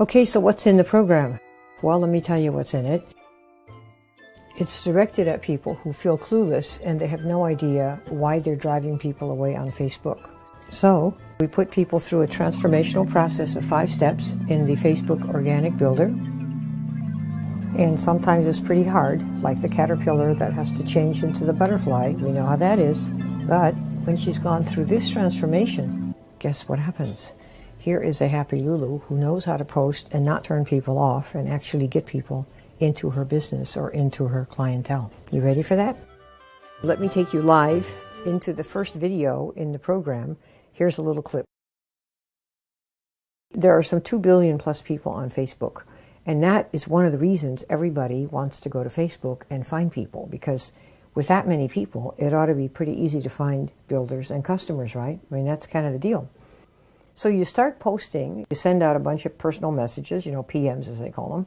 Okay, so what's in the program? Well, let me tell you what's in it. It's directed at people who feel clueless and they have no idea why they're driving people away on Facebook. So we put people through a transformational process of 5 steps in the Facebook Organic Builder. And sometimes it's pretty hard, like the caterpillar that has to change into the butterfly. We know how that is. But when she's gone through this transformation, guess what happens? Here is a happy Lulu who knows how to post and not turn people off and actually get people into her business or into her clientele. You ready for that? Let me take you live into the first video in the program. Here's a little clip. There are some 2 billion plus people on Facebook, and that is one of the reasons everybody wants to go to Facebook and find people, because with that many people, it ought to be pretty easy to find builders and customers, right? I mean, that's kind of the deal. So you start posting, you send out a bunch of personal messages, PMs as they call them.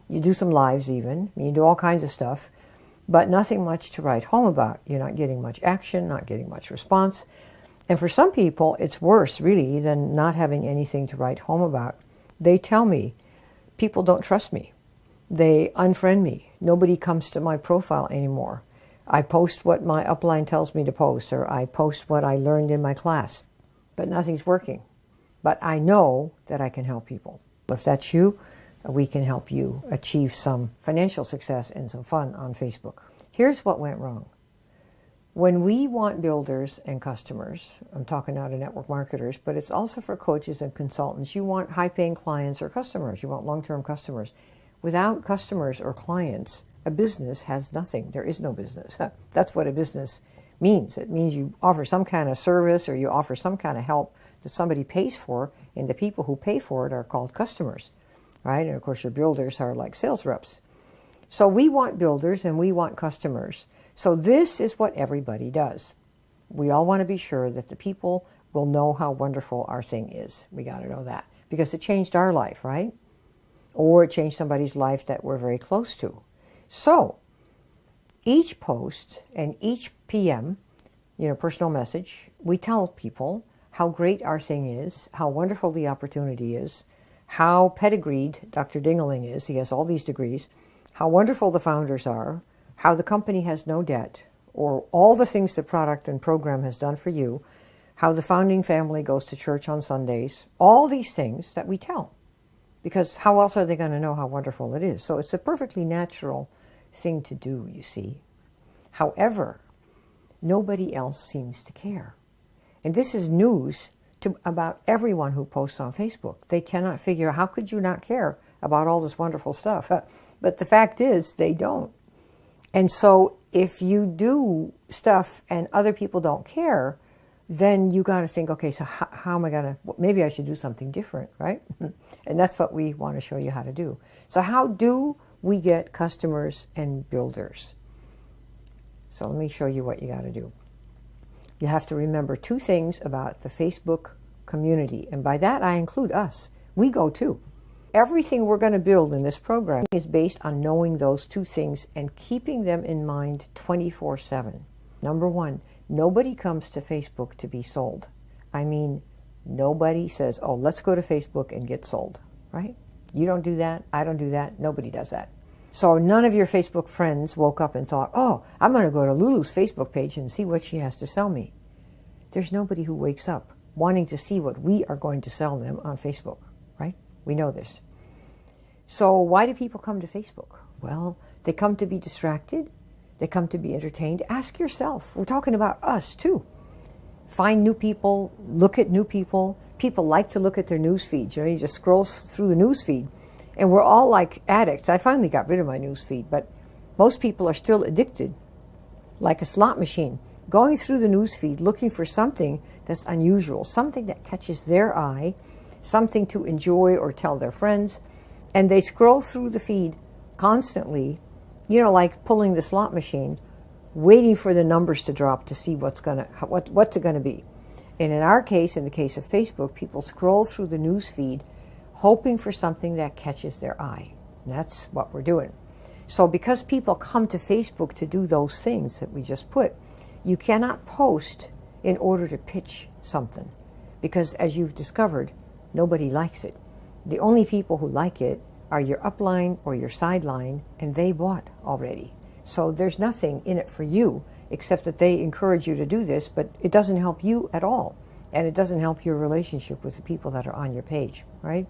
You do some lives even, you do all kinds of stuff, but nothing much to write home about. You're not getting much action, not getting much response. And for some people, it's worse really than not having anything to write home about. They tell me, people don't trust me. They unfriend me. Nobody comes to my profile anymore. I post what my upline tells me to post, or I post what I learned in my class, but nothing's working. But I know that I can help people. If that's you, we can help you achieve some financial success and some fun on Facebook. Here's what went wrong. When we want builders and customers, I'm talking now to network marketers, but it's also for coaches and consultants. You want high-paying clients or customers. You want long-term customers. Without customers or clients, a business has nothing. There is no business. That's what a business means. It means you offer some kind of service or you offer some kind of help that somebody pays for, and the people who pay for it are called customers, right? And of course your builders are like sales reps. So we want builders and we want customers. So this is what everybody does. We all want to be sure that the people will know how wonderful our thing is. We got to know that because it changed our life, right? Or it changed somebody's life that we're very close to. So each post and each PM, personal message, we tell people how great our thing is, how wonderful the opportunity is, how pedigreed Dr. Dingeling is, he has all these degrees, how wonderful the founders are, how the company has no debt, or all the things the product and program has done for you, how the founding family goes to church on Sundays, all these things that we tell. Because how else are they going to know how wonderful it is? So it's a perfectly natural thing to do, you see. However, nobody else seems to care. And this is news to about everyone who posts on Facebook. They cannot figure out, how could you not care about all this wonderful stuff? But the fact is, they don't. And so if you do stuff and other people don't care, then you got to think, okay, so how am I going to, maybe I should do something different, right? And that's what we want to show you how to do. So how do we get customers and builders? So let me show you what you got to do. You have to remember 2 things about the Facebook community. And by that, I include us. We go too. Everything we're going to build in this program is based on knowing those 2 things and keeping them in mind 24/7. Number 1, nobody comes to Facebook to be sold. I mean, nobody says, oh, let's go to Facebook and get sold, right? You don't do that. I don't do that. Nobody does that. So none of your Facebook friends woke up and thought, oh, I'm going to go to Lulu's Facebook page and see what she has to sell me. There's nobody who wakes up wanting to see what we are going to sell them on Facebook, right? We know this. So why do people come to Facebook? Well, they come to be distracted. They come to be entertained. Ask yourself. We're talking about us too. Find new people. Look at new people. People like to look at their news feeds. You just scroll through the news feed. And we're all like addicts. I finally got rid of my news feed, but most people are still addicted, like a slot machine, going through the news feed, looking for something that's unusual, something that catches their eye, something to enjoy or tell their friends. And they scroll through the feed constantly, like pulling the slot machine, waiting for the numbers to drop to see what's it going to be. And in our case, in the case of Facebook, people scroll through the news feed hoping for something that catches their eye. And that's what we're doing. So because people come to Facebook to do those things that we just put, you cannot post in order to pitch something. Because as you've discovered, nobody likes it. The only people who like it are your upline or your sideline, and they bought already. So there's nothing in it for you except that they encourage you to do this, but it doesn't help you at all. And it doesn't help your relationship with the people that are on your page, right?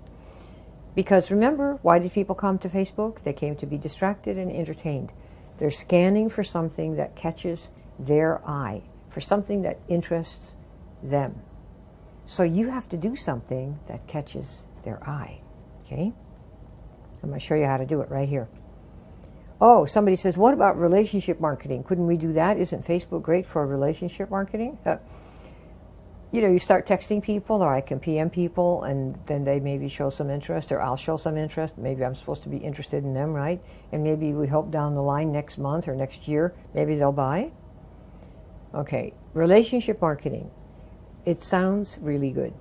Because remember, why did people come to Facebook? They came to be distracted and entertained. They're scanning for something that catches their eye, for something that interests them. So you have to do something that catches their eye, okay? I'm going to show you how to do it right here. Oh, somebody says, what about relationship marketing? Couldn't we do that? Isn't Facebook great for relationship marketing? You start texting people, or I can PM people, and then they maybe show some interest, or I'll show some interest. Maybe I'm supposed to be interested in them, right? And maybe we hope down the line next month or next year, maybe they'll buy. Okay, relationship marketing. It sounds really good.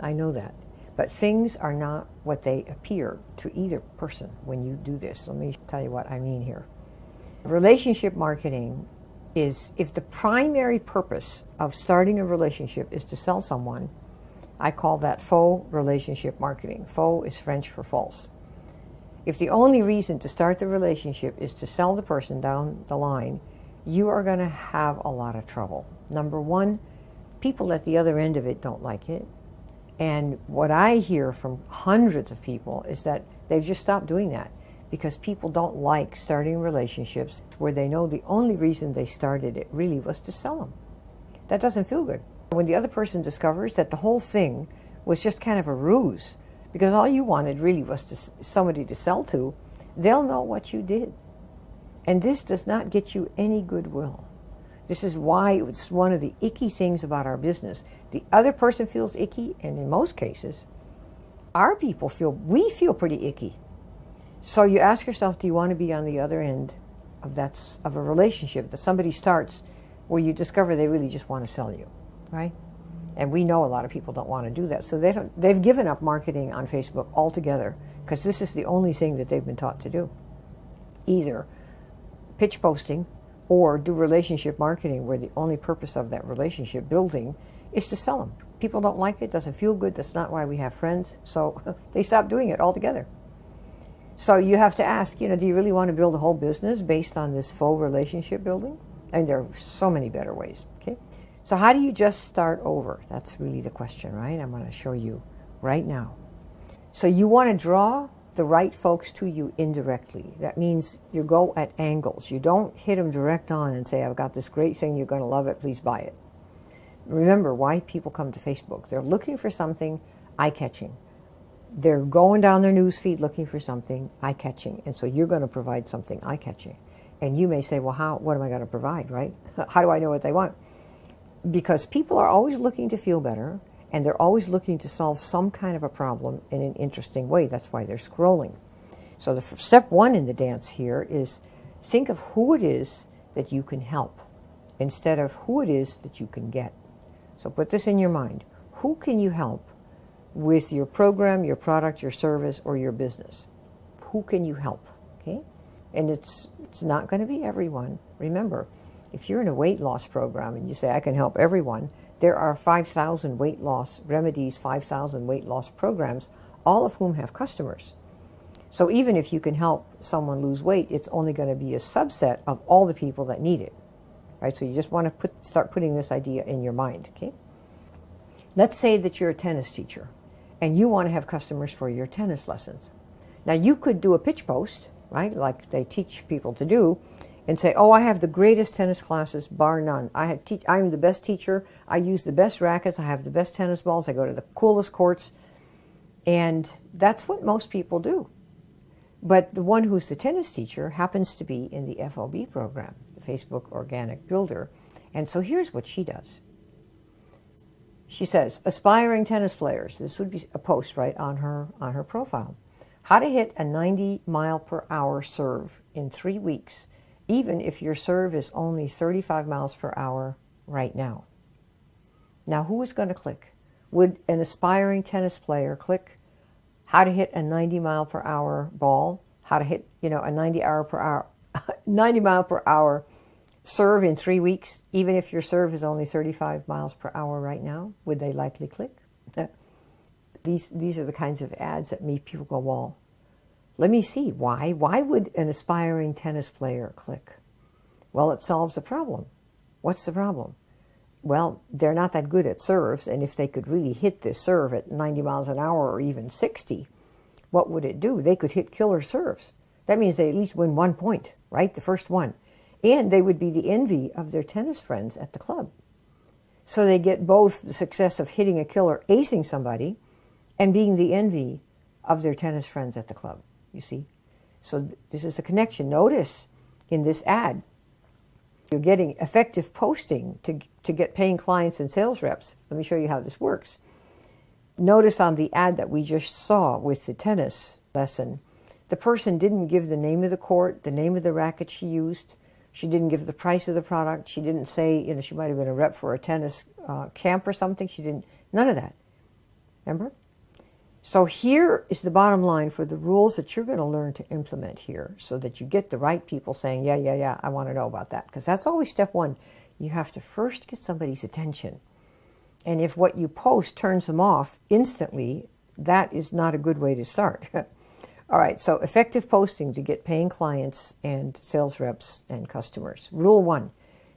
I know that. But things are not what they appear to either person when you do this. Let me tell you what I mean here. Relationship marketing is, if the primary purpose of starting a relationship is to sell someone, I call that faux relationship marketing. Faux is French for false. If the only reason to start the relationship is to sell the person down the line, you are going to have a lot of trouble. Number one, people at the other end of it don't like it. And what I hear from hundreds of people is that they've just stopped doing that because people don't like starting relationships where they know the only reason they started it really was to sell them. That doesn't feel good. When the other person discovers that the whole thing was just kind of a ruse, because all you wanted really was somebody to sell to, they'll know what you did. And this does not get you any goodwill. This is why it's one of the icky things about our business. The other person feels icky, and in most cases, we feel pretty icky. So you ask yourself, do you want to be on the other end of a relationship that somebody starts where you discover they really just want to sell you, right? And we know a lot of people don't want to do that. So they've given up marketing on Facebook altogether because this is the only thing that they've been taught to do. Either pitch posting or do relationship marketing where the only purpose of that relationship building is to sell them. People don't like it, doesn't feel good, that's not why we have friends, so they stop doing it altogether. So you have to ask, do you really want to build a whole business based on this faux relationship building? And there are so many better ways, okay? So how do you just start over? That's really the question, right? I'm going to show you right now. So you want to draw the right folks to you indirectly. That means you go at angles. You don't hit them direct on and say, I've got this great thing, you're going to love it, please buy it. Remember why people come to Facebook. They're looking for something eye-catching. They're going down their news feed looking for something eye-catching. And so you're going to provide something eye-catching. And you may say, well, what am I going to provide, right? How do I know what they want? Because people are always looking to feel better, and they're always looking to solve some kind of a problem in an interesting way. That's why they're scrolling. So the step one in the dance here is think of who it is that you can help instead of who it is that you can get. So put this in your mind. Who can you help with your program, your product, your service, or your business? Who can you help? Okay? And it's not going to be everyone. Remember, if you're in a weight loss program and you say, I can help everyone, there are 5,000 weight loss remedies, 5,000 weight loss programs, all of whom have customers. So even if you can help someone lose weight, it's only going to be a subset of all the people that need it. Right? So you just want to start putting this idea in your mind. Okay? Let's say that you're a tennis teacher and you want to have customers for your tennis lessons. Now you could do a pitch post, right, like they teach people to do, and say, oh, I have the greatest tennis classes, bar none. I'm the best teacher. I use the best rackets. I have the best tennis balls. I go to the coolest courts. And that's what most people do. But the one who's the tennis teacher happens to be in the FOB program, the Facebook Organic Builder. And so here's what she does. She says, aspiring tennis players. This would be a post right on her profile. How to hit a 90-mile-per-hour serve in 3 weeks, even if your serve is only 35 miles per hour right now. Now, who is going to click? Would an aspiring tennis player click how to hit a 90-mile-per-hour ball, how to hit, a 90-mile-per-hour serve in 3 weeks, even if your serve is only 35 miles per hour right now? Would they likely click? These are the kinds of ads that make people go, well, let me see. Why? Why would an aspiring tennis player click? Well, it solves a problem. What's the problem? Well, they're not that good at serves, and if they could really hit this serve at 90 miles an hour or even 60, what would it do? They could hit killer serves. That means they at least win 1 point, right? The first one. And they would be the envy of their tennis friends at the club. So they get both the success of hitting a killer, acing somebody, and being the envy of their tennis friends at the club, you see? So this is the connection. Notice in this ad, you're getting effective posting to get paying clients and sales reps. Let me show you how this works. Notice on the ad that we just saw with the tennis lesson, the person didn't give the name of the court, the name of the racket she used. She didn't give the price of the product. She didn't say, she might have been a rep for a tennis camp or something. She didn't, none of that. Remember? So here is the bottom line for the rules that you're going to learn to implement here so that you get the right people saying, yeah, I want to know about that. Because that's always step one. You have to first get somebody's attention. And if what you post turns them off instantly, that is not a good way to start. All right, so effective posting to get paying clients and sales reps and customers. Rule one,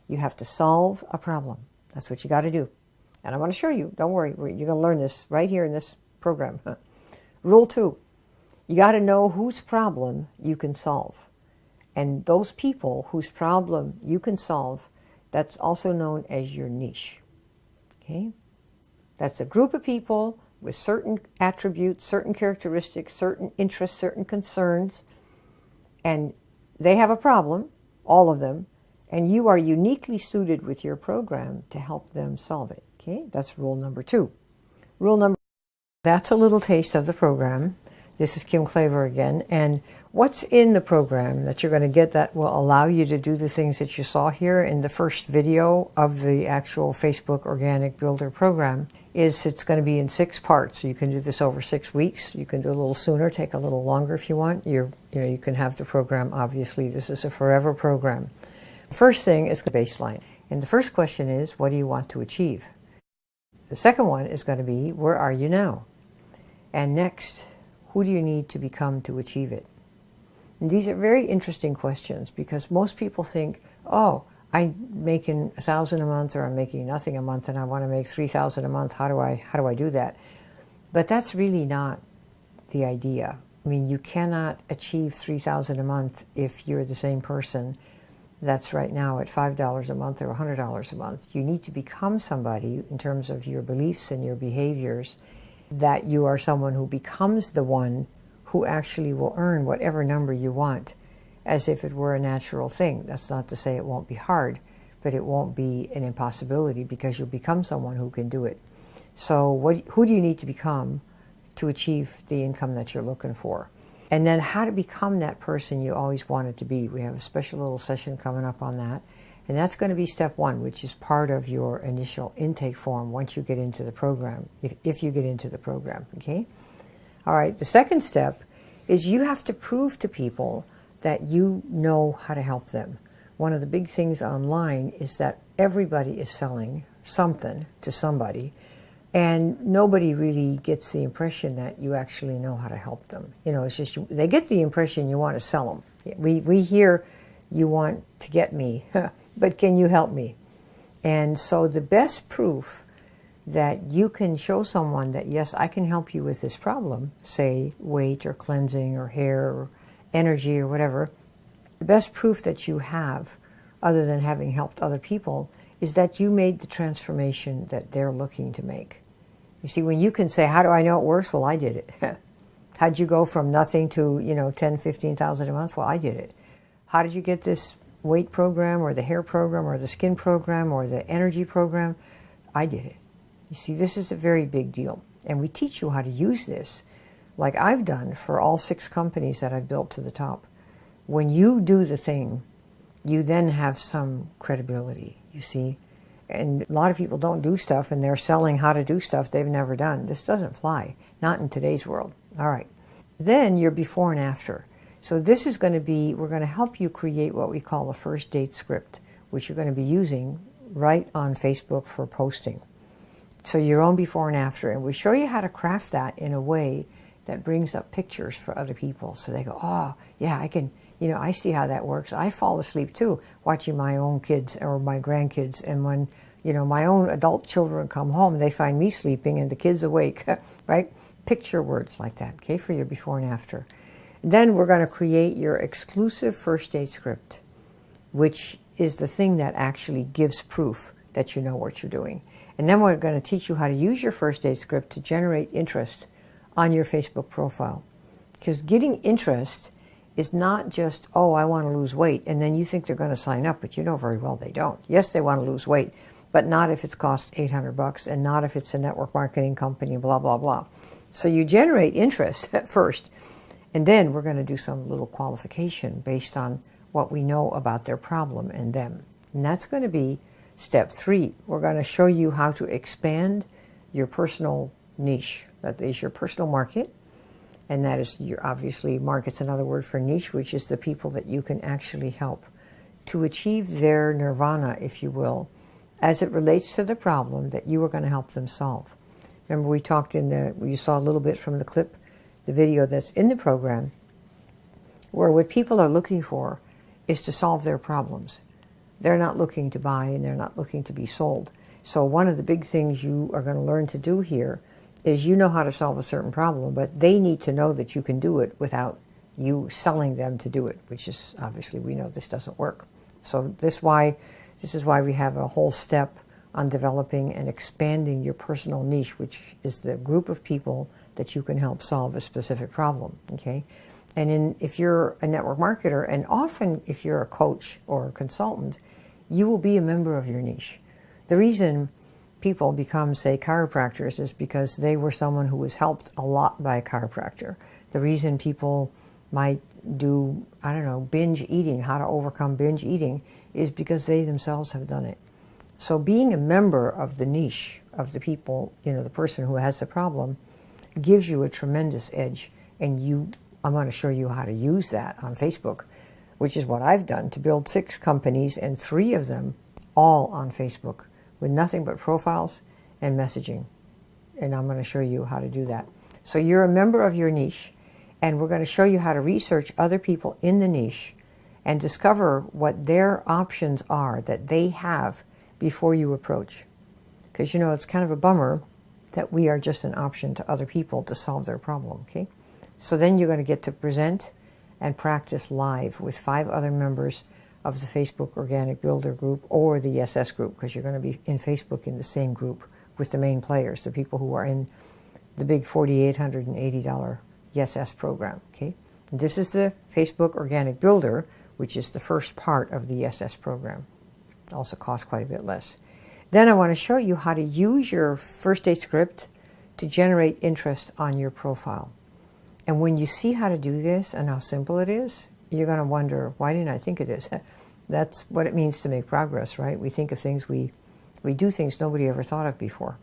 you have to solve a problem. That's what you got to do. And I want to show you, don't worry, you're going to learn this right here in this program. Rule two, you got to know whose problem you can solve. And those people whose problem you can solve, that's also known as your niche. Okay? That's a group of people with certain attributes, certain characteristics, certain interests, certain concerns, and they have a problem, all of them, and you are uniquely suited with your program to help them solve it. Okay, that's rule number two. That's a little taste of the program. This is Kim Klaver again, and what's in the program that you're going to get that will allow you to do the things that you saw here in the first video of the actual Facebook Organic Builder program is it's going to be in 6 parts. So you can do this over 6 weeks. You can do a little sooner, take a little longer if you want. You can have the program, obviously. This is a forever program. The first thing is the baseline. And the first question is, what do you want to achieve? The second one is going to be, where are you now? And next, who do you need to become to achieve it? And these are very interesting questions because most people think, oh, I'm making $1,000 a month or I'm making nothing a month and I want to make $3,000 a month. How do I do that? But that's really not the idea. I mean, you cannot achieve $3,000 a month if you're the same person that's right now at $5 a month or $100 a month. You need to become somebody in terms of your beliefs and your behaviors that you are someone who becomes the one who actually will earn whatever number you want as if it were a natural thing. That's not to say it won't be hard, but it won't be an impossibility because you'll become someone who can do it. So who do you need to become to achieve the income that you're looking for? And then how to become that person you always wanted to be. We have a special little session coming up on that. And that's going to be step one, which is part of your initial intake form once you get into the program, if you get into the program, okay? All right, the second step is you have to prove to people that you know how to help them. One of the big things online is that everybody is selling something to somebody, and nobody really gets the impression that you actually know how to help them. It's just they get the impression you want to sell them. We hear you want to get me, but can you help me? And so the best proof that you can show someone that, yes, I can help you with this problem, say weight or cleansing or hair or energy or whatever, the best proof that you have, other than having helped other people, is that you made the transformation that they're looking to make. You see, when you can say, how do I know it works? Well, I did it. How'd you go from nothing to, 10, 15,000 a month? Well, I did it. How did you get this weight program or the hair program or the skin program or the energy program? I did it. You see, this is a very big deal. And we teach you how to use this, like I've done for all 6 companies that I've built to the top. When you do the thing, you then have some credibility, you see. And a lot of people don't do stuff and they're selling how to do stuff they've never done. This doesn't fly, not in today's world. All right. Then your before and after. So this is going to be, we're going to help you create what we call a first date script, which you're going to be using right on Facebook for posting. So your own before and after. And we show you how to craft that in a way that brings up pictures for other people. So they go, oh, yeah, I can, I see how that works. I fall asleep too, watching my own kids or my grandkids. And when, my own adult children come home, they find me sleeping and the kids awake, right? Picture words like that, okay, for your before and after. Then we're going to create your exclusive first date script, which is the thing that actually gives proof that you know what you're doing. And then we're going to teach you how to use your first date script to generate interest on your Facebook profile. Because getting interest is not just, oh, I want to lose weight, and then you think they're going to sign up, but you know very well they don't. Yes, they want to lose weight, but not if it's cost $800 and not if it's a network marketing company, blah, blah, blah. So you generate interest at first, and then we're going to do some little qualification based on what we know about their problem and them. And that's going to be step 3. We're going to show you how to expand your personal niche. That is your personal market. And that is obviously, market's another word for niche, which is the people that you can actually help to achieve their nirvana, if you will, as it relates to the problem that you are going to help them solve. Remember we talked you saw a little bit from the clip, the video that's in the program, where what people are looking for is to solve their problems. They're not looking to buy and they're not looking to be sold. So one of the big things you are going to learn to do here is you know how to solve a certain problem, but they need to know that you can do it without you selling them to do it, which is obviously we know this doesn't work. So this is why we have a whole step on developing and expanding your personal niche, which is the group of people that you can help solve a specific problem, okay? And if you're a network marketer, and often if you're a coach or a consultant, you will be a member of your niche. The reason people become, say, chiropractors is because they were someone who was helped a lot by a chiropractor. The reason people might do, binge eating, how to overcome binge eating, is because they themselves have done it. So being a member of the niche of the people, the person who has the problem, gives you a tremendous edge. And I'm going to show you how to use that on Facebook, which is what I've done to build 6 companies, and 3 of them all on Facebook, with nothing but profiles and messaging. And I'm going to show you how to do that. So you're a member of your niche, and we're going to show you how to research other people in the niche and discover what their options are that they have before you approach. Because, it's kind of a bummer that we are just an option to other people to solve their problem, okay? So then you're going to get to present and practice live with 5 other members of the Facebook Organic Builder group or the SS group, because you're going to be in Facebook in the same group with the main players, the people who are in the big $4,880 SS program, okay? And this is the Facebook Organic Builder, which is the first part of the SS program. It also costs quite a bit less. Then I want to show you how to use your first date script to generate interest on your profile. And when you see how to do this and how simple it is, you're going to wonder, why didn't I think of this? That's what it means to make progress, right? We think of things, we do things nobody ever thought of before.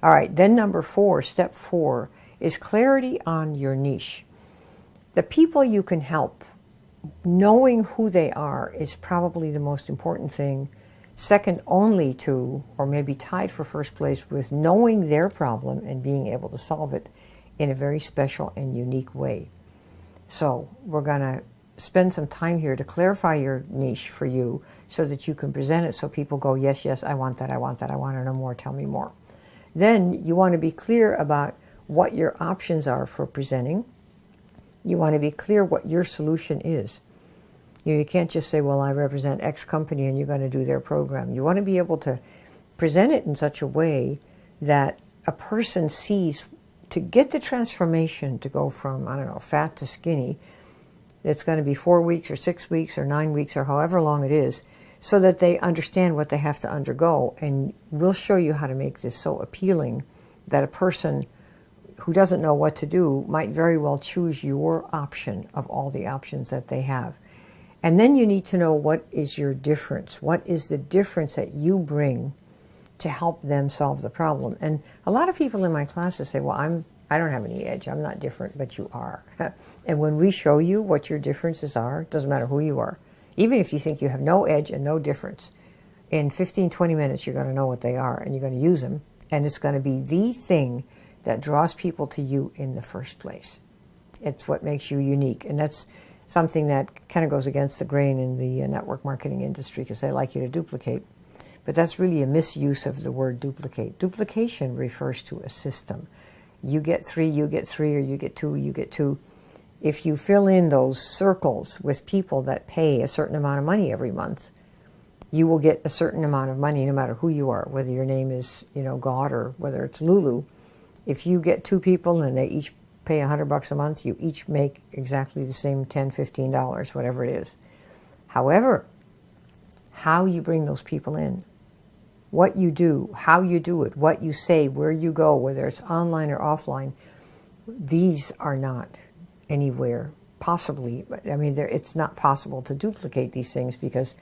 All right, then number 4, step 4, is clarity on your niche. The people you can help, knowing who they are is probably the most important thing, second only to, or maybe tied for first place with, knowing their problem and being able to solve it in a very special and unique way. So we're going to spend some time here to clarify your niche for you so that you can present it so people go, yes, yes, I want that, I want that, I want to know more, tell me more. Then you want to be clear about what your options are for presenting. You want to be clear what your solution is. You can't just say, well, I represent X company and you're going to do their program. You want to be able to present it in such a way that a person sees, to get the transformation to go from, fat to skinny, it's going to be 4 weeks or 6 weeks or 9 weeks or however long it is, so that they understand what they have to undergo. And we'll show you how to make this so appealing that a person who doesn't know what to do might very well choose your option of all the options that they have. And then you need to know, what is your difference? What is the difference that you bring to help them solve the problem? And a lot of people in my classes say, well, I don't have any edge, I'm not different, but you are. And when we show you what your differences are, it doesn't matter who you are. Even if you think you have no edge and no difference, in 15, 20 minutes you're going to know what they are and you're going to use them And it's going to be the thing that draws people to you in the first place. It's what makes you unique. And that's something that kind of goes against the grain in the network marketing industry, because they like you to duplicate. But that's really a misuse of the word duplicate. Duplication refers to a system. You get 3, you get 3, or you get 2, you get 2. If you fill in those circles with people that pay a certain amount of money every month, you will get a certain amount of money no matter who you are, whether your name is, God, or whether it's Lulu. If you get 2 people and they each pay $100 a month, you each make exactly the same $10, $15, whatever it is. However, how you bring those people in, what you do, how you do it, what you say, where you go, whether it's online or offline, these are not anywhere possibly. I mean, it's not possible to duplicate these things, because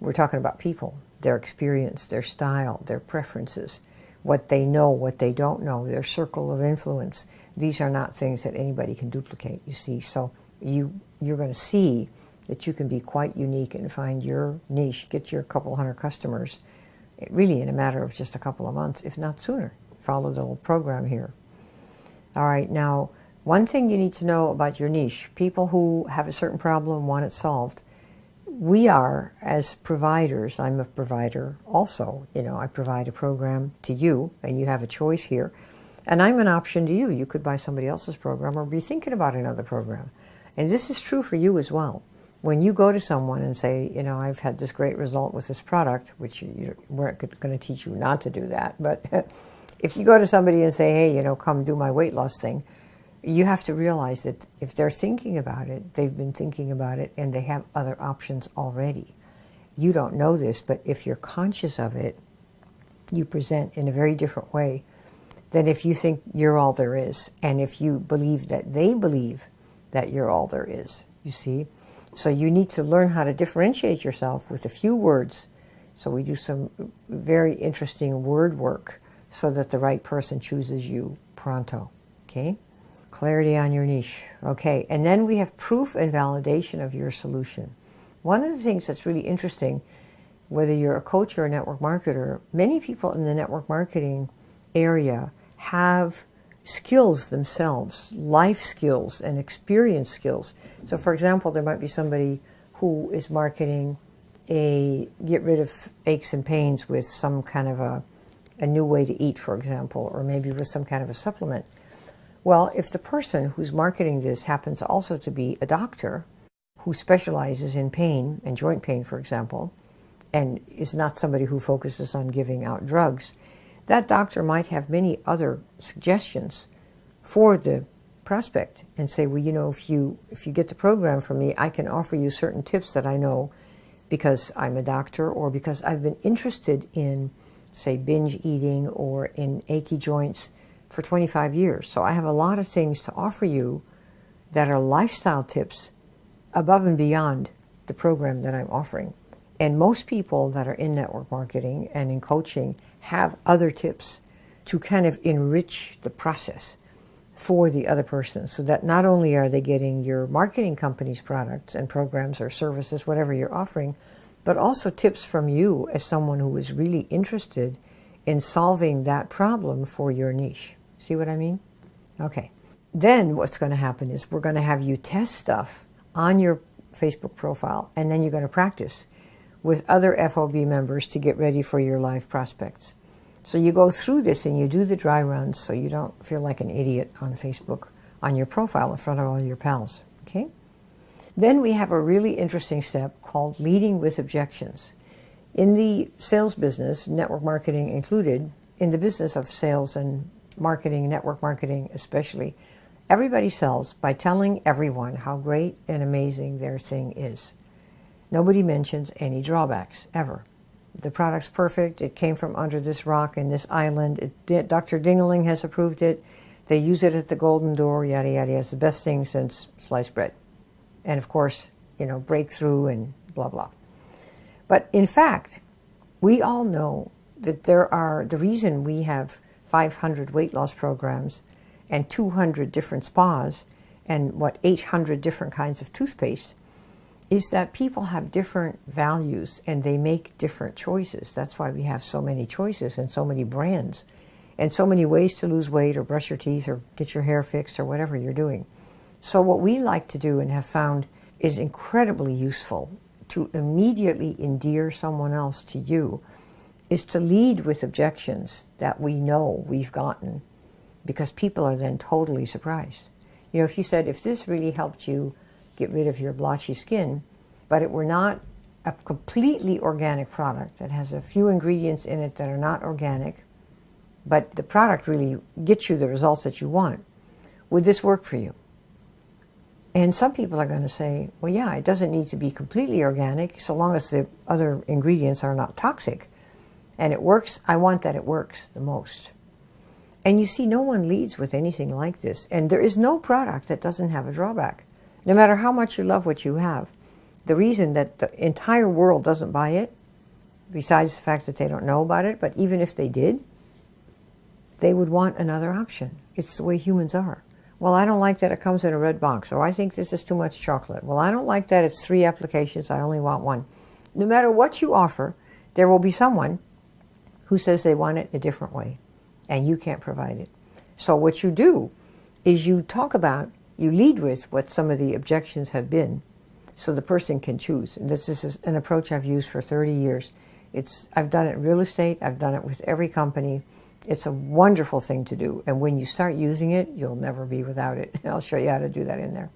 we're talking about people, their experience, their style, their preferences, what they know, what they don't know, their circle of influence. These are not things that anybody can duplicate, you see. So you're going to see that you can be quite unique and find your niche, get your couple hundred customers, really in a matter of just a couple of months, if not sooner. Follow the little program here. All right, now, one thing you need to know about your niche, people who have a certain problem want it solved. We are, as providers, I'm a provider also, I provide a program to you, and you have a choice here. And I'm an option to you. You could buy somebody else's program or be thinking about another program. And this is true for you as well. When you go to someone and say, I've had this great result with this product, which we're going to teach you not to do that, but if you go to somebody and say, hey, come do my weight loss thing, you have to realize that if they're thinking about it, they've been thinking about it, and they have other options already. You don't know this, but if you're conscious of it, you present in a very different way than if you think you're all there is, and if you believe that they believe that you're all there is, you see? So you need to learn how to differentiate yourself with a few words. So we do some very interesting word work so that the right person chooses you pronto, okay? Clarity on your niche. Okay, and then we have proof and validation of your solution. One of the things that's really interesting, whether you're a coach or a network marketer, many people in the network marketing area have skills themselves, life skills and experience skills. So for example, there might be somebody who is marketing a get rid of aches and pains with some kind of a new way to eat, for example, or maybe with some kind of a supplement. Well, if the person who's marketing this happens also to be a doctor who specializes in pain and joint pain, for example, and is not somebody who focuses on giving out drugs, that doctor might have many other suggestions for the prospect and say, well, if you get the program from me, I can offer you certain tips that I know because I'm a doctor, or because I've been interested in, say, binge eating or in achy joints for 25 years. So I have a lot of things to offer you that are lifestyle tips above and beyond the program that I'm offering. And most people that are in network marketing and in coaching have other tips to kind of enrich the process for the other person, so that not only are they getting your marketing company's products and programs or services, whatever you're offering, but also tips from you as someone who is really interested in solving that problem for your niche. See what I mean? Okay. Then what's going to happen is we're going to have you test stuff on your Facebook profile, and then you're going to practice with other FOB members to get ready for your live prospects. So you go through this and you do the dry runs so you don't feel like an idiot on Facebook on your profile in front of all your pals. Okay? Then we have a really interesting step called leading with objections. In the sales business, network marketing included, in the business of sales and marketing, network marketing especially, everybody sells by telling everyone how great and amazing their thing is. Nobody mentions any drawbacks, ever. The product's perfect, it came from under this rock and this island, Dr. Dingaling has approved it, they use it at the Golden Door, yada, yada, yada. It's the best thing since sliced bread. And of course, breakthrough and blah, blah. But in fact, we all know that the reason we have 500 weight loss programs and 200 different spas and 800 different kinds of toothpaste is that people have different values and they make different choices. That's why we have so many choices and so many brands and so many ways to lose weight or brush your teeth or get your hair fixed or whatever you're doing. So what we like to do and have found is incredibly useful to immediately endear someone else to you is to lead with objections that we know we've gotten, because people are then totally surprised. You know, if you said, if this really helped you get rid of your blotchy skin, but it were not a completely organic product that has a few ingredients in it that are not organic, but the product really gets you the results that you want, would this work for you? And some people are going to say, well, yeah, it doesn't need to be completely organic so long as the other ingredients are not toxic. And it works. I want that it works the most. And you see, no one leads with anything like this. And there is no product that doesn't have a drawback. No matter how much you love what you have, the reason that the entire world doesn't buy it, besides the fact that they don't know about it, but even if they did, they would want another option. It's the way humans are. Well, I don't like that it comes in a red box, or I think this is too much chocolate. Well, I don't like that it's 3 applications, I only want 1. No matter what you offer, there will be someone who says they want it a different way, and you can't provide it. So what you do is you lead with what some of the objections have been, so the person can choose. And this is an approach I've used for 30 years. I've done it in real estate, I've done it with every company. It's a wonderful thing to do, and when you start using it, you'll never be without it. I'll show you how to do that in there.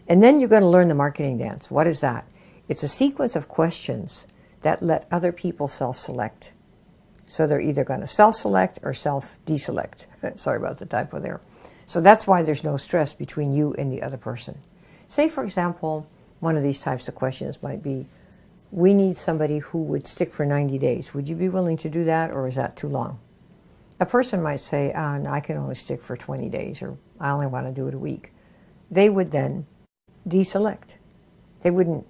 And then you're going to learn the marketing dance. What is that? It's a sequence of questions that let other people self-select. So they're either going to self-select or self-deselect. Sorry about the typo there. So that's why there's no stress between you and the other person. Say, for example, one of these types of questions might be, we need somebody who would stick for 90 days. Would you be willing to do that, or is that too long? A person might say, no, I can only stick for 20 days, or I only want to do it a week. They would then deselect. That would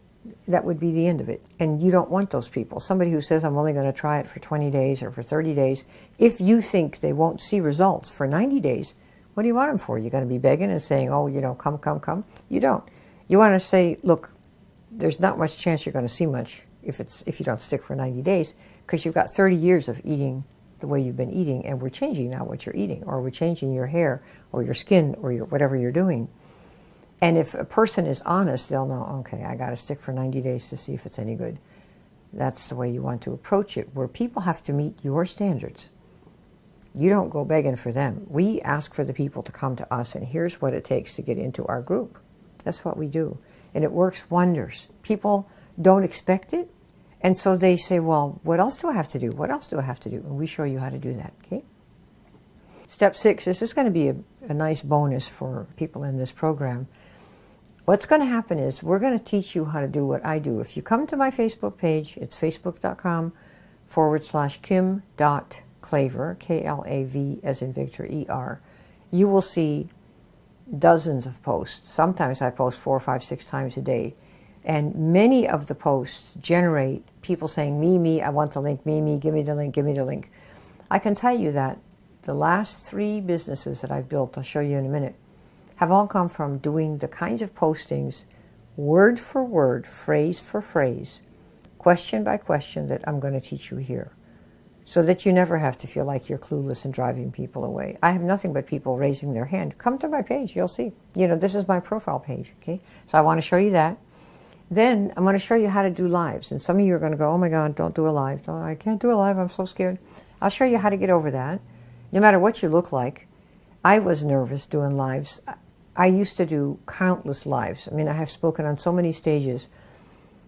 be the end of it. And you don't want those people. Somebody who says, I'm only going to try it for 20 days or for 30 days, if you think they won't see results for 90 days, what do you want them for? You're going to be begging and saying, oh, come, come, come. You don't. You want to say, look, there's not much chance you're going to see much if you don't stick for 90 days, because you've got 30 years of eating the way you've been eating, and we're changing now what you're eating, or we're changing your hair or your skin or whatever you're doing. And if a person is honest, they'll know, okay, I got to stick for 90 days to see if it's any good. That's the way you want to approach it, where people have to meet your standards. You don't go begging for them. We ask for the people to come to us, and here's what it takes to get into our group. That's what we do. And it works wonders. People don't expect it, and so they say, well, what else do I have to do? What else do I have to do? And we show you how to do that, okay? Step 6, this is going to be a nice bonus for people in this program. What's going to happen is we're going to teach you how to do what I do. If you come to my Facebook page, it's facebook.com/kim.klaver, K-L-A-V as in Victor, E-R. You will see dozens of posts. Sometimes I post 4, 5, 6 times a day. And many of the posts generate people saying, me, I want the link, me, give me the link, give me the link. I can tell you that the last 3 businesses that I've built, I'll show you in a minute, have all come from doing the kinds of postings, word for word, phrase for phrase, question by question, that I'm going to teach you here, so that you never have to feel like you're clueless and driving people away. I have nothing but people raising their hand. Come to my page, you'll see. This is my profile page, okay? So I want to show you that. Then I'm going to show you how to do lives. And some of you are going to go, oh my God, don't do a live. Oh, I can't do a live, I'm so scared. I'll show you how to get over that. No matter what you look like. I was nervous doing lives. I used to do countless lives. I mean, I have spoken on so many stages.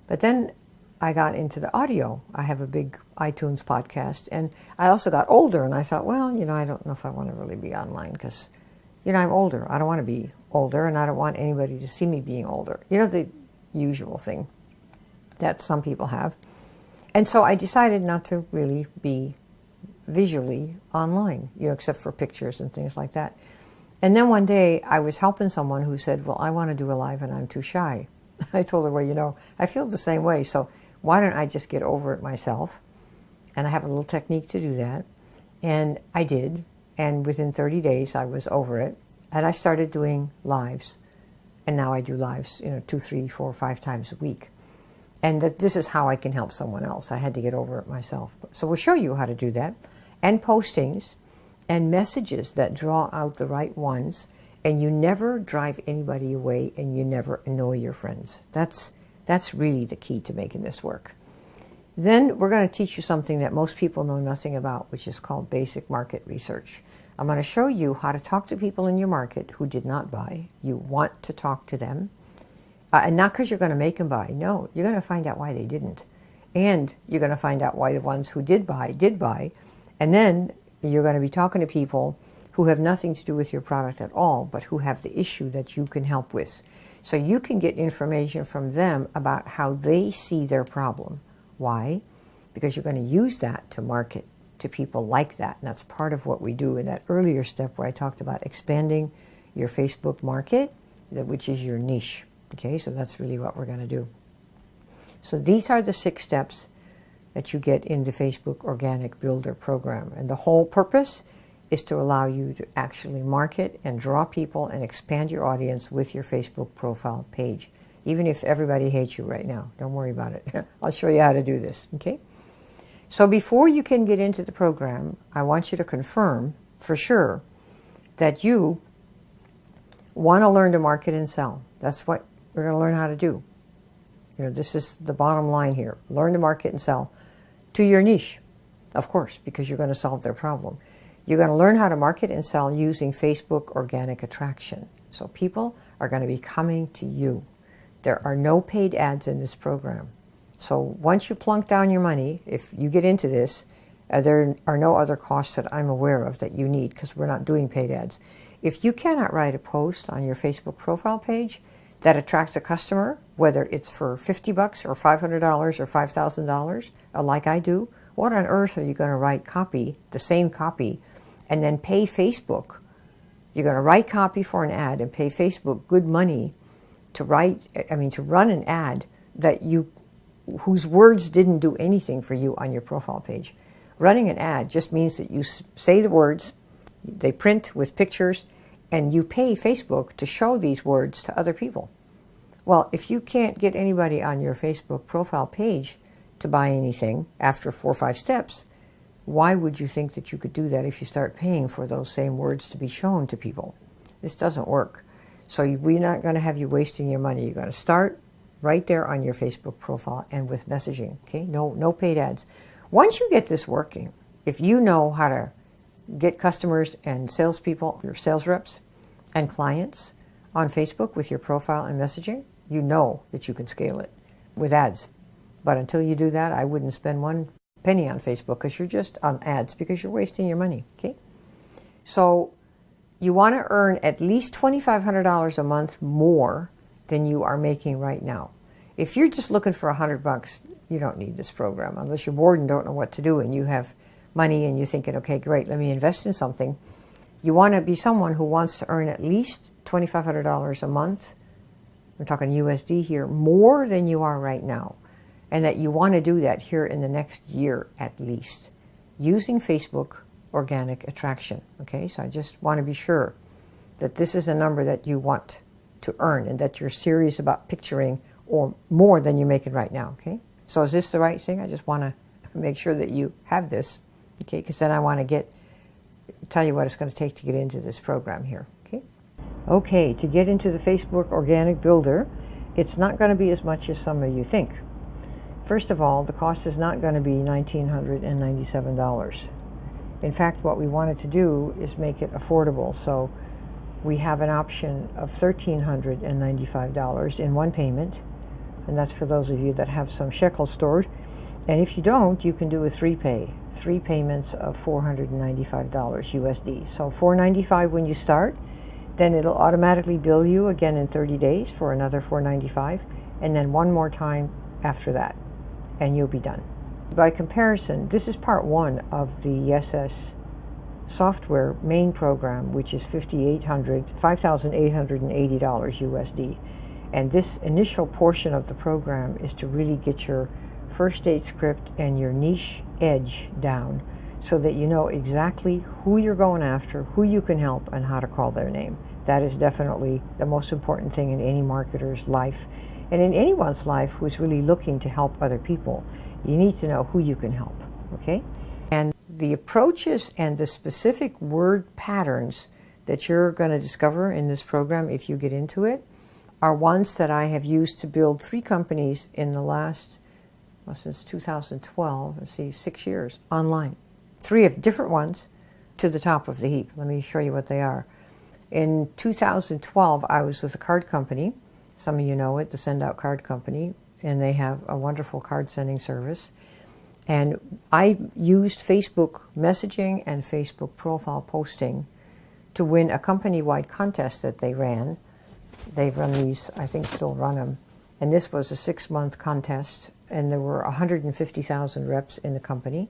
But then I got into the audio. I have a big iTunes podcast. And I also got older, and I thought, well, I don't know if I want to really be online, because, I'm older. I don't want to be older, and I don't want anybody to see me being older. The usual thing that some people have. And so I decided not to really be visually online, except for pictures and things like that. And then one day I was helping someone who said, well, I want to do a live and I'm too shy. I told her, well, I feel the same way, so why don't I just get over it myself? And I have a little technique to do that. And I did. And within 30 days I was over it. And I started doing lives. And now I do lives, 2, 3, 4, 5 times a week. And this is how I can help someone else. I had to get over it myself. So we'll show you how to do that. And postings and messages that draw out the right ones. And you never drive anybody away, and you never annoy your friends. That's really the key to making this work. Then we're going to teach you something that most people know nothing about, which is called basic market research. I'm going to show you how to talk to people in your market who did not buy. You want to talk to them. And not because you're going to make them buy. No, you're going to find out why they didn't. And you're going to find out why the ones who did buy. And then you're going to be talking to people who have nothing to do with your product at all, but who have the issue that you can help with. So you can get information from them about how they see their problem. Why? Because you're going to use that to market to people like that. And that's part of what we do in that earlier step where I talked about expanding your Facebook market, which is your niche. Okay, so that's really what we're going to do. So these are the 6 steps that you get in the Facebook Organic Builder program. And the whole purpose is to allow you to actually market and draw people and expand your audience with your Facebook profile page. Even if everybody hates you right now, don't worry about it. I'll show you how to do this, okay? So before you can get into the program, I want you to confirm for sure that you want to learn to market and sell. That's what we're going to learn how to do. This is the bottom line here. Learn to market and sell to your niche, of course, because you're going to solve their problem. You're going to learn how to market and sell using Facebook Organic Attraction. So people are going to be coming to you. There are no paid ads in this program. So once you plunk down your money, if you get into this, there are no other costs that I'm aware of that you need, because we're not doing paid ads. If you cannot write a post on your Facebook profile page that attracts a customer, whether it's for $50 or $500 or $5,000, like I do, what on earth are you going to write copy, the same copy, and then pay Facebook? You're going to write copy for an ad and pay Facebook good money to run an ad whose words didn't do anything for you on your profile page. Running an ad just means that you say the words, they print with pictures, and you pay Facebook to show these words to other people. Well, if you can't get anybody on your Facebook profile page to buy anything after 4 or 5 steps, why would you think that you could do that if you start paying for those same words to be shown to people? This doesn't work. So we're not going to have you wasting your money. You're going to start right there on your Facebook profile and with messaging. Okay, no paid ads. Once you get this working, if you know how to get customers and salespeople, your sales reps and clients on Facebook with your profile and messaging, you know that you can scale it with ads. But until you do that, I wouldn't spend 1 penny on Facebook, because you're just on ads, because you're wasting your money. Okay, so you want to earn at least $2,500 a month more than you are making right now. If you're just looking for $100, you don't need this program unless you're bored and don't know what to do, and you have money and you're thinking, okay, great, let me invest in something. You want to be someone who wants to earn at least $2,500 a month. I'm talking USD here, more than you are right now. And that you want to do that here in the next year at least, using Facebook Organic Attraction. Okay, so I just want to be sure that this is a number that you want to earn and that you're serious about picturing, or more than you're making right now. Okay, so is this the right thing? I just want to make sure that you have this. Okay, because then I want to tell you what it's going to take to get into this program here. Okay, to get into the Facebook Organic Builder, it's not going to be as much as some of you think. First of all, the cost is not going to be $1,997. In fact, what we wanted to do is make it affordable. So we have an option of $1,395 in one payment, and that's for those of you that have some shekels stored. And if you don't, you can do a 3 payments of $495 USD. So $495 when you start, then it'll automatically bill you again in 30 days for another $495, and then one more time after that, and you'll be done. By comparison, this is part 1 of the SS software main program, which is $5,880 USD. And this initial portion of the program is to really get your first date script and your niche edge down, so that you know exactly who you're going after, who you can help, and how to call their name. That is definitely the most important thing in any marketer's life, and in anyone's life who's really looking to help other people. You need to know who you can help, okay? And the approaches and the specific word patterns that you're going to discover in this program, if you get into it, are ones that I have used to build 3 companies in the last, well, since 2012, let's see, 6 years, online. 3 of different ones to the top of the heap. Let me show you what they are. In 2012, I was with a card company. Some of you know it, the Send Out Card Company, and they have a wonderful card sending service. And I used Facebook messaging and Facebook profile posting to win a company-wide contest that they ran. They've run these, I think still run them. And this was a 6-month contest, and there were 150,000 reps in the company.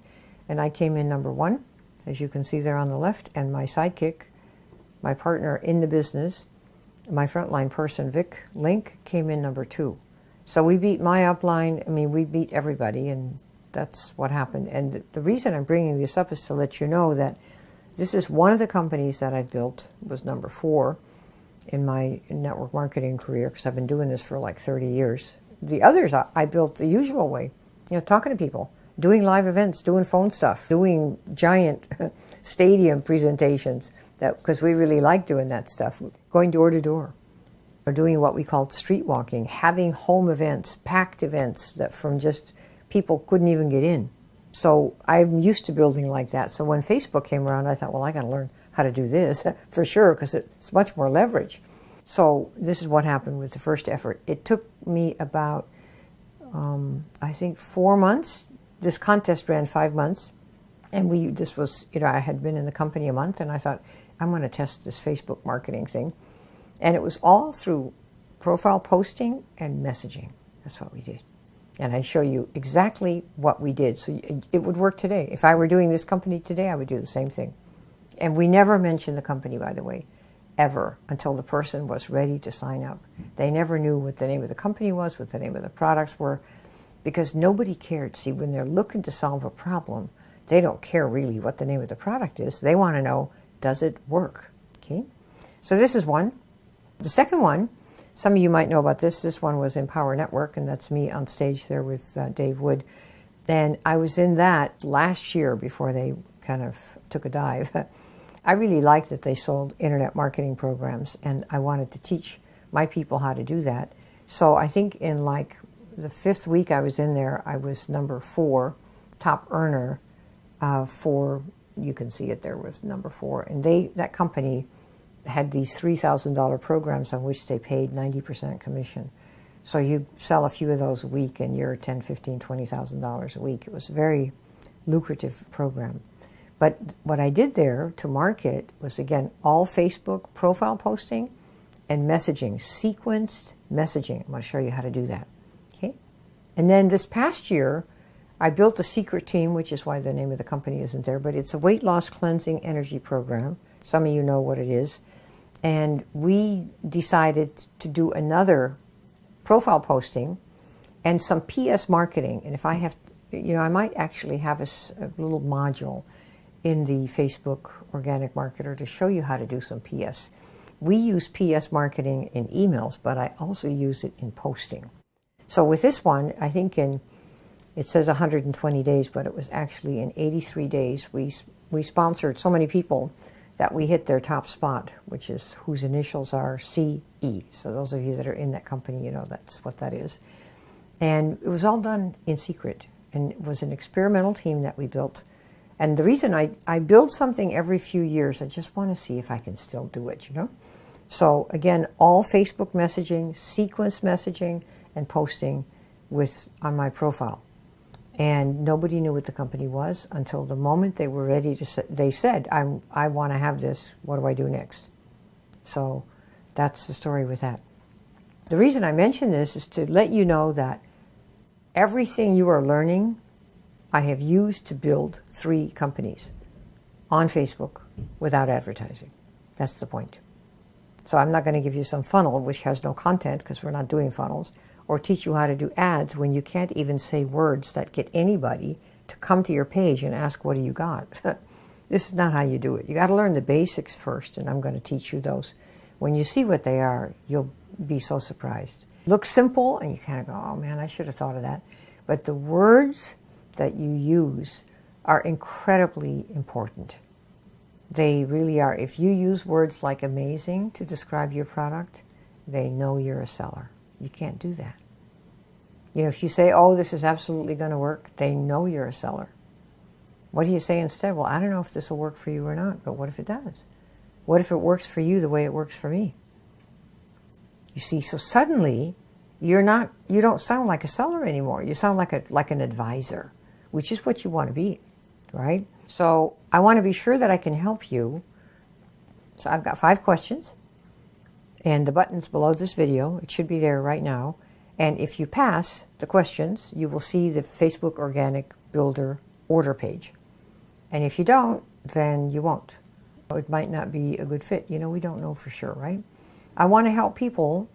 And I came in number 1, as you can see there on the left, and my sidekick, my partner in the business, my frontline person, Vic Link, came in number 2. So we beat my upline. I mean, we beat everybody, and that's what happened. And the reason I'm bringing this up is to let you know that this is one of the companies that I've built. It was number 4 in my network marketing career, because I've been doing this for like 30 years. The others I built the usual way, talking to people, doing live events, doing phone stuff, doing giant stadium presentations, because we really like doing that stuff, going door to door, or doing what we called street walking, having home events, packed events that from just people couldn't even get in. So I'm used to building like that. So when Facebook came around, I thought, well, I got to learn how to do this for sure, because it's much more leverage. So this is what happened with the first effort. It took me about, I think, 4 months. This contest ran 5 months. And this was, I had been in the company a month, and I thought, I'm going to test this Facebook marketing thing. And it was all through profile posting and messaging. That's what we did. And I show you exactly what we did. So it would work today. If I were doing this company today, I would do the same thing. And we never mentioned the company, by the way, ever, until the person was ready to sign up. They never knew what the name of the company was, what the name of the products were, because nobody cared. See, when they're looking to solve a problem, they don't care really what the name of the product is. They want to know, does it work? Okay. So this is one. The second one, some of you might know about this. This one was Empower Network, and that's me on stage there with Dave Wood. And I was in that last year before they kind of took a dive. I really liked that they sold internet marketing programs, and I wanted to teach my people how to do that. So I think in like the 5th week I was in there, I was number 4 top earner for, you can see it there, was number 4. And that company had these $3,000 programs on which they paid 90% commission. So you sell a few of those a week and you're $10,000, $15,000, $20,000 a week. It was a very lucrative program. But what I did there to market was, again, all Facebook profile posting and messaging, sequenced messaging. I'm going to show you how to do that. Okay? And then this past year, I built a secret team, which is why the name of the company isn't there, but it's a weight loss cleansing energy program. Some of you know what it is. And we decided to do another profile posting and some PS marketing. And if I have, I might actually have a little module in the Facebook Organic Marketer to show you how to do some PS. We use PS marketing in emails, but I also use it in posting. So with this one, I think it says 120 days, but it was actually in 83 days. We sponsored so many people that we hit their top spot, which is whose initials are CE. So those of you that are in that company, that's what that is. And it was all done in secret. And it was an experimental team that we built. And the reason I build something every few years, I just want to see if I can still do it, So again, all Facebook messaging, sequence messaging, and posting on my profile. And nobody knew what the company was until the moment they were ready to they said, I want to have this. What do I do next? So that's the story with that. The reason I mention this is to let you know that everything you are learning, I have used to build 3 companies on Facebook without advertising. That's the point. So I'm not going to give you some funnel which has no content, because we're not doing funnels, or teach you how to do ads when you can't even say words that get anybody to come to your page and ask, what do you got? This is not how you do it. You got to learn the basics first, and I'm going to teach you those. When you see what they are, you'll be so surprised. Looks simple, and you kind of go, oh man, I should have thought of that. But the words that you use are incredibly important. They really are. If you use words like amazing to describe your product, they know you're a seller. You can't do that. You know, if you say, oh, this is absolutely going to work, they know you're a seller. What do you say instead? Well, I don't know if this will work for you or not, but what if it does? What if it works for you the way it works for me? You see, so suddenly you don't sound like a seller anymore. You sound like an advisor, which is what you want to be, right? So I want to be sure that I can help you. So I've got 5 questions, and the button's below this video. It should be there right now. And if you pass the questions, you will see the Facebook Organic Builder order page. And if you don't, then you won't. It might not be a good fit. You know, we don't know for sure, right? I want to help people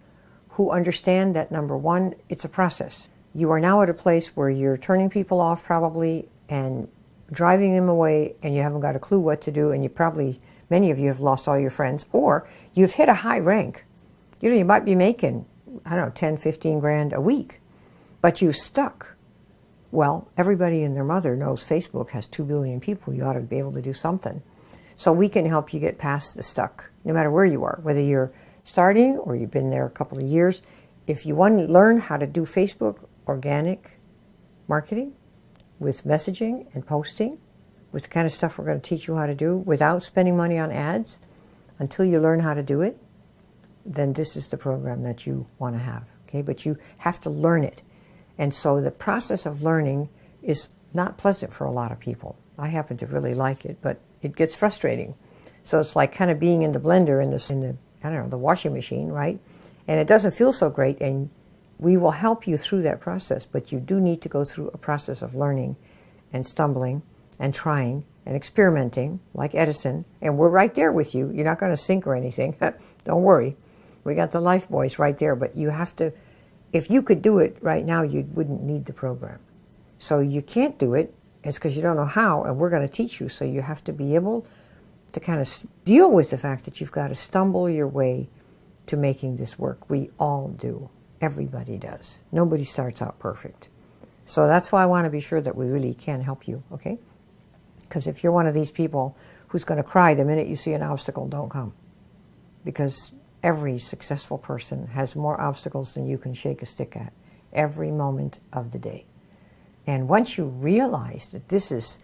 who understand that, number one, it's a process. You are now at a place where you're turning people off probably and driving them away, and you haven't got a clue what to do, and many of you have lost all your friends, or you've hit a high rank. You know, you might be making, I don't know, 10, 15 grand a week, but you've stuck. Well, everybody and their mother knows Facebook has 2 billion people. You ought to be able to do something. So we can help you get past the stuck, no matter where you are, whether you're starting or you've been there a couple of years. If you want to learn how to do Facebook organic marketing with messaging and posting, with the kind of stuff we're going to teach you how to do without spending money on ads until you learn how to do it, then this is the program that you want to have, okay? But you have to learn it. And so the process of learning is not pleasant for a lot of people. I happen to really like it, but it gets frustrating. So it's like kind of being in the blender in the I don't know, the washing machine, right? And it doesn't feel so great, and we will help you through that process, but you do need to go through a process of learning and stumbling and trying and experimenting like Edison, and we're right there with you. You're not going to sink or anything. Don't worry. We got the life buoys right there, but you have to, if you could do it right now, you wouldn't need the program. So you can't do it, it's because you don't know how, and we're going to teach you, so you have to be able to kind of deal with the fact that you've got to stumble your way to making this work. We all do. Everybody does. Nobody starts out perfect. So that's why I want to be sure that we really can help you, okay? Because if you're one of these people who's going to cry the minute you see an obstacle, don't come. Because every successful person has more obstacles than you can shake a stick at every moment of the day. And once you realize that this is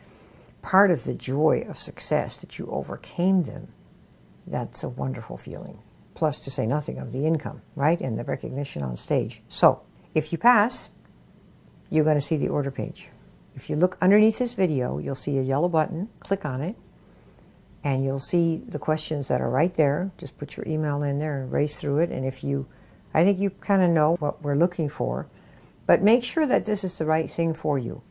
part of the joy of success, that you overcame them, that's a wonderful feeling. Plus, to say nothing of the income, right? And the recognition on stage. So, if you pass, you're going to see the order page. If you look underneath this video, you'll see a yellow button. Click on it, and you'll see the questions that are right there. Just put your email in there and race through it. And I think you kind of know what we're looking for, but make sure that this is the right thing for you.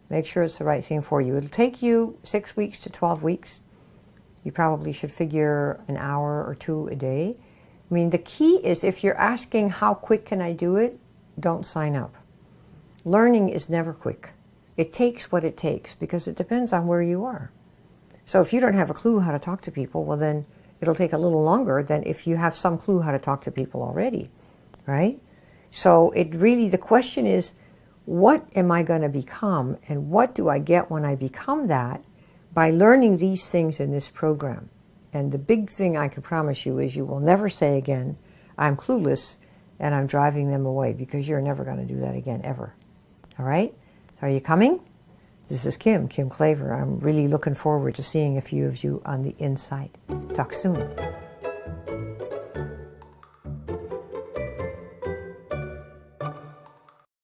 Make sure it's the right thing for you. It'll take you 6 weeks to 12 weeks. You probably should figure an hour or 2 a day. I mean, the key is if you're asking how quick can I do it, don't sign up. Learning is never quick. It takes what it takes because it depends on where you are. So if you don't have a clue how to talk to people, well then it'll take a little longer than if you have some clue how to talk to people already, right? So the question is, what am I going to become, and what do I get when I become that by learning these things in this program? And the big thing I can promise you is you will never say again, I'm clueless and I'm driving them away, because you're never going to do that again, ever. All right? So are you coming? This is Kim Klaver. I'm really looking forward to seeing a few of you on the inside. Talk soon.